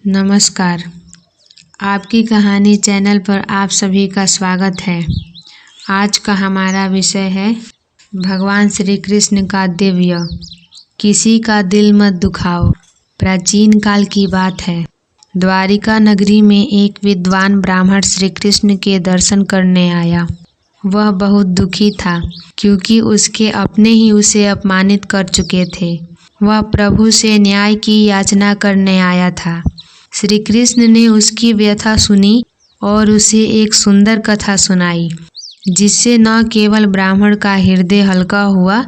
नमस्कार। आपकी कहानी चैनल पर आप सभी का स्वागत है। आज का हमारा विषय है भगवान श्री कृष्ण का दिव्य किसी का दिल मत दुखाओ। प्राचीन काल की बात है। द्वारिका नगरी में एक विद्वान ब्राह्मण श्री कृष्ण के दर्शन करने आया। वह बहुत दुखी था क्योंकि उसके अपने ही उसे अपमानित कर चुके थे। वह प्रभु से न्याय की याचना करने आया था। श्री कृष्ण ने उसकी व्यथा सुनी और उसे एक सुंदर कथा सुनाई, जिससे न केवल ब्राह्मण का हृदय हल्का हुआ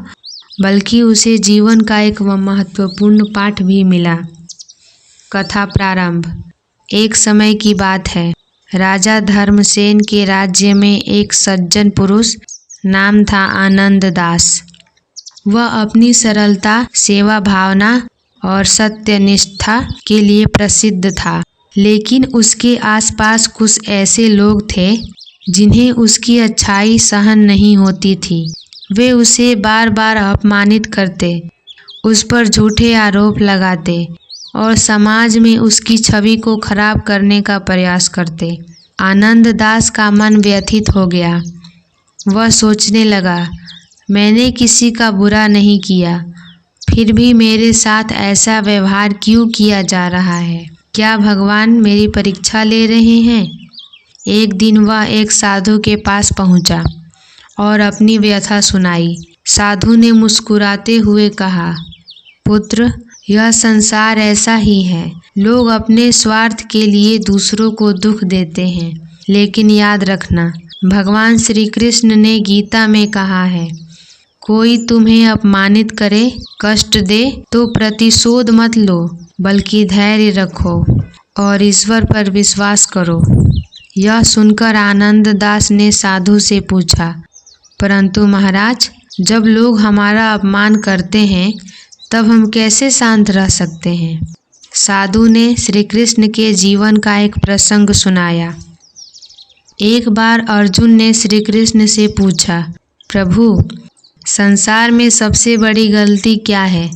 बल्कि उसे जीवन का एक महत्वपूर्ण पाठ भी मिला। कथा प्रारंभ। एक समय की बात है। राजा धर्मसेन के राज्य में एक सज्जन पुरुष नाम था आनंद दास। वह अपनी सरलता, सेवा भावना और सत्यनिष्ठा के लिए प्रसिद्ध था, लेकिन उसके आसपास कुछ ऐसे लोग थे जिन्हें उसकी अच्छाई सहन नहीं होती थी। वे उसे बार बार अपमानित करते, उस पर झूठे आरोप लगाते और समाज में उसकी छवि को खराब करने का प्रयास करते। आनंद दास का मन व्यथित हो गया। वह सोचने लगा, मैंने किसी का बुरा नहीं किया, फिर भी मेरे साथ ऐसा व्यवहार क्यों किया जा रहा है? क्या भगवान मेरी परीक्षा ले रहे हैं? एक दिन वह एक साधु के पास पहुंचा और अपनी व्यथा सुनाई। साधु ने मुस्कुराते हुए कहा, पुत्र, यह संसार ऐसा ही है। लोग अपने स्वार्थ के लिए दूसरों को दुख देते हैं, लेकिन याद रखना, भगवान श्री कृष्ण ने गीता में कहा है, कोई तुम्हें अपमानित करे, कष्ट दे तो प्रतिशोध मत लो, बल्कि धैर्य रखो और ईश्वर पर विश्वास करो। यह सुनकर आनंद दास ने साधु से पूछा, परंतु महाराज, जब लोग हमारा अपमान करते हैं तब हम कैसे शांत रह सकते हैं? साधु ने श्री कृष्ण के जीवन का एक प्रसंग सुनाया। एक बार अर्जुन ने श्री कृष्ण से पूछा, प्रभु, संसार में सबसे बड़ी गलती क्या है?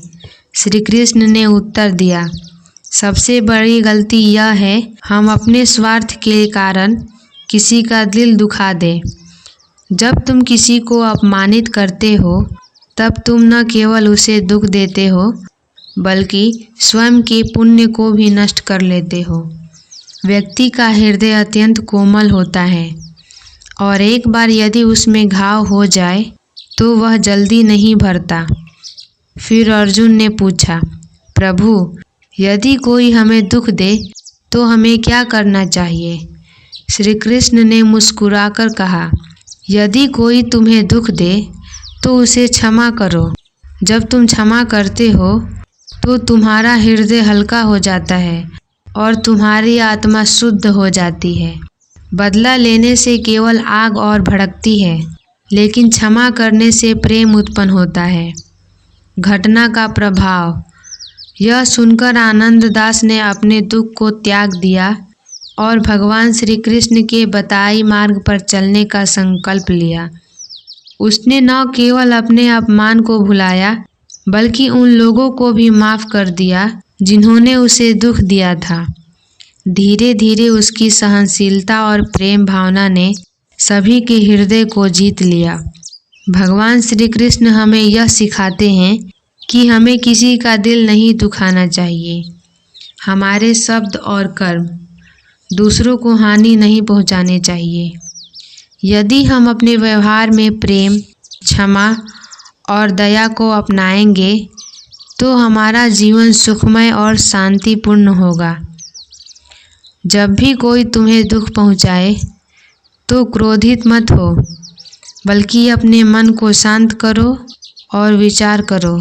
श्री कृष्ण ने उत्तर दिया, सबसे बड़ी गलती यह है, हम अपने स्वार्थ के कारण किसी का दिल दुखा दें। जब तुम किसी को अपमानित करते हो, तब तुम न केवल उसे दुख देते हो, बल्कि स्वयं के पुण्य को भी नष्ट कर लेते हो। व्यक्ति का हृदय अत्यंत कोमल होता है और एक बार यदि उसमें घाव हो जाए तो वह जल्दी नहीं भरता। फिर अर्जुन ने पूछा, प्रभु, यदि कोई हमें दुख दे तो हमें क्या करना चाहिए? श्री कृष्ण ने मुस्कुराकर कहा, यदि कोई तुम्हें दुख दे तो उसे क्षमा करो। जब तुम क्षमा करते हो तो तुम्हारा हृदय हल्का हो जाता है और तुम्हारी आत्मा शुद्ध हो जाती है। बदला लेने से केवल आग और भड़कती है, लेकिन क्षमा करने से प्रेम उत्पन्न होता है। घटना का प्रभाव। यह सुनकर आनंद दास ने अपने दुख को त्याग दिया और भगवान श्री कृष्ण के बताए मार्ग पर चलने का संकल्प लिया। उसने न केवल अपने अपमान को भुलाया, बल्कि उन लोगों को भी माफ़ कर दिया जिन्होंने उसे दुख दिया था। धीरे धीरे उसकी सहनशीलता और प्रेम भावना ने सभी के हृदय को जीत लिया। भगवान श्री कृष्ण हमें यह सिखाते हैं कि हमें किसी का दिल नहीं दुखाना चाहिए। हमारे शब्द और कर्म दूसरों को हानि नहीं पहुंचाने चाहिए। यदि हम अपने व्यवहार में प्रेम, क्षमा और दया को अपनाएंगे तो हमारा जीवन सुखमय और शांतिपूर्ण होगा। जब भी कोई तुम्हें दुख पहुंचाए तो क्रोधित मत हो, बल्कि अपने मन को शांत करो और विचार करो,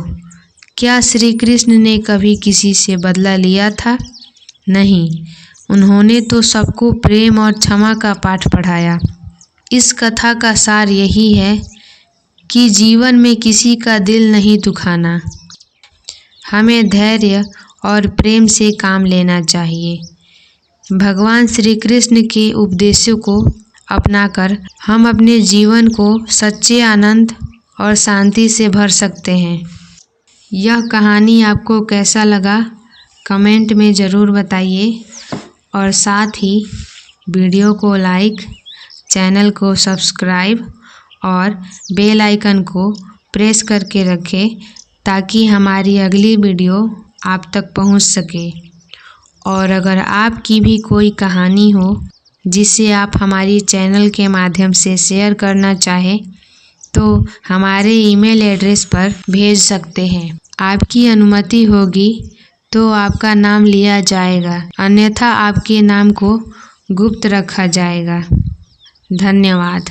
क्या श्री कृष्ण ने कभी किसी से बदला लिया था? नहीं, उन्होंने तो सबको प्रेम और क्षमा का पाठ पढ़ाया। इस कथा का सार यही है कि जीवन में किसी का दिल नहीं दुखाना। हमें धैर्य और प्रेम से काम लेना चाहिए। भगवान श्री कृष्ण के उपदेशों को अपनाकर हम अपने जीवन को सच्चे आनंद और शांति से भर सकते हैं। यह कहानी आपको कैसा लगा? कमेंट में ज़रूर बताइए और साथ ही वीडियो को लाइक, चैनल को सब्सक्राइब और बेल आइकन को प्रेस करके रखें ताकि हमारी अगली वीडियो आप तक पहुंच सके। और अगर आपकी भी कोई कहानी हो जिसे आप हमारी चैनल के माध्यम से शेयर करना चाहें तो हमारे ईमेल एड्रेस पर भेज सकते हैं। आपकी अनुमति होगी तो आपका नाम लिया जाएगा, अन्यथा आपके नाम को गुप्त रखा जाएगा। धन्यवाद।